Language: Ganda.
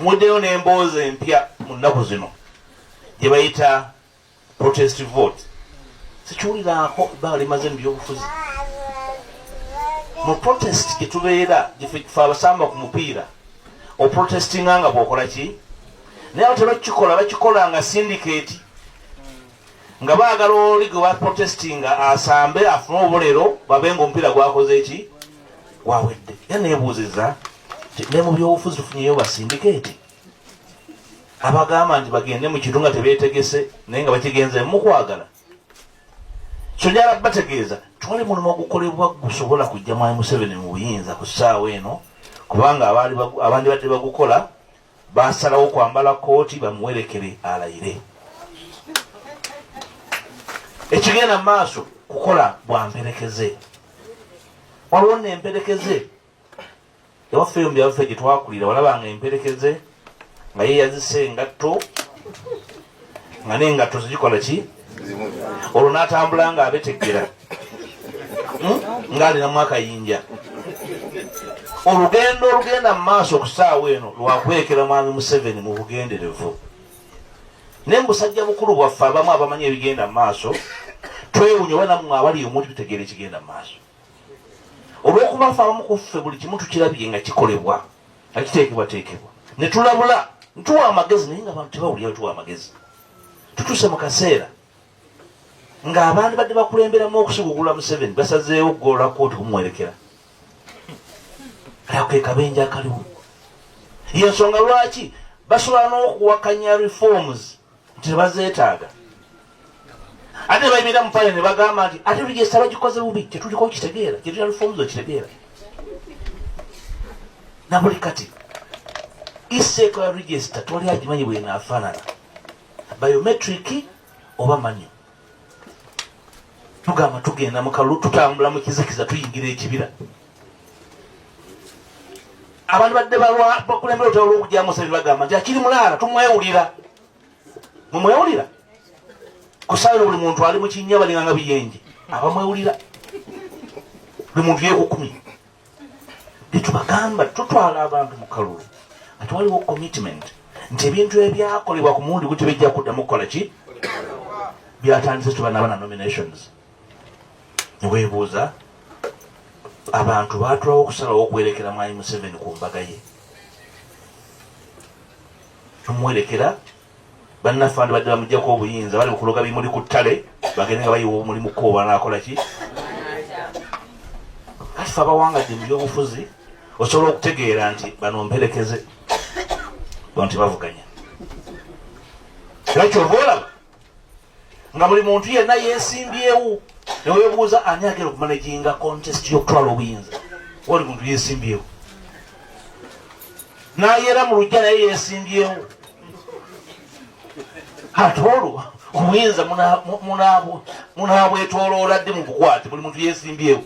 muddeyo n'emboozi empya mu nnaku zino gye bayita protest vote. Sikiwuliraako ebbanga limaze mu byobufuzi. Mu protest gye tubeera gye abasamba ku mupiira oprotestinga nga bw'okola ki? Naye abo tebakikola, bakikola nga syndicate nga baagala oli gwe baprotestinga asambe afune obulero babe nga omupiira gwakoze eki? Gwawedde. Era neebuuziza ne mu byobufuzi tufunyeyo ba syndicate abagamba nti bagende mu kintu nga tebeetegese naye nga bakigenze mu kwagala. So njala bategeeza twali mulimu ogukolebwa gusobola kujja Mwami Museveni mu buyinza ku ssaawa eno kubanga abandi badde bagukola basalawo kwambala kooti bamuwerekere alayire. Ekigenda mu maaso kukola bwa mperekeze. Waliwo n'emperekeze ewaffe mu byaffe gye twakulira walabanga emperekeze nga ye yazise engatto nga n'engatto zigikola ki? Olwo n'atambula nga abetegera ng'alinamu akayinja. Olugendo olugenda mu maaso ku ssaawa eno lwakwekera Mwami Museveni mu bugenderevu. Naye musajja bukulu bwaffe abamu abamanyi ebigenda mu maaso twewunya oba nammwe abali omuntu tutegeera ekigenda mu maaso. Olw'okuba ffe abamu ku ffe buli kimu tukirabye nga kikolebwa nga kiteekebwateekebwa ne tulabula ntuwa amagezi naye nga abantu tebawulira tuwa amagezi. Tutuuse mu kaseera ng'abantu badde bakulemberamu okusigugula Museveni basazeewo okugolola kooti kumuwerekera. Ako ke kabenje akaliwo. Y'ensonga lwaki basobola n'okuwakanya reforms nti tebazeetaaga. Ate bayimira mu pale ne bagamba nti ate register bagikoze bubi tetuliko kitegeera kyetulina reforms okitegeera. Na buli kati iseeko ya register toli agimanyi bw'enaafaanana biometric oba manual. Tugamba tugenda mu kalulu tutambula mu kizikiza tuyingira ekibira. Abantu badde bakulembera otalo olw'okujja Museveni bagamba nti akiri mulaala tumwewulira. Mumwewulira? Ku ssaawa eno buli muntu ali mu kinnya balinganga biyenje abamwewulira. Buli muntu yeekukumi. Tetubagamba tutwala abantu mu kalulu nga tewaliwo commitment nti ebintu ebyakolebwa ku mulundi guti bijja kuddamu kukola ki? Byatandise tubanaba na nominations. Neweebuuza abantu baatulawo okusalawo okwerekera Mwami Museveni ku mbaga ye. Tumuwerekera bannaffe abandi badde bamuggyako obuyinza bali bukuloga bimuli ku ttale bagende nga bayiwa omulimu kooba naakola ki? Kati ffe abawangadde mu byobufuzi osobola okutegeera nti bano mperekeze bo nti bavuganya. Era kyova olaba nga buli muntu yenna yeesimbyewo neweebuuza ani agenda okumanaginga contest y'okutwala obuyinza. Wali muntu yeesimbyewo n'ayera mu lujja naye yeesimbyewo. Ate olwo obuyinza munaabwetooloola dde mu bukwate buli muntu yeesimbyewo.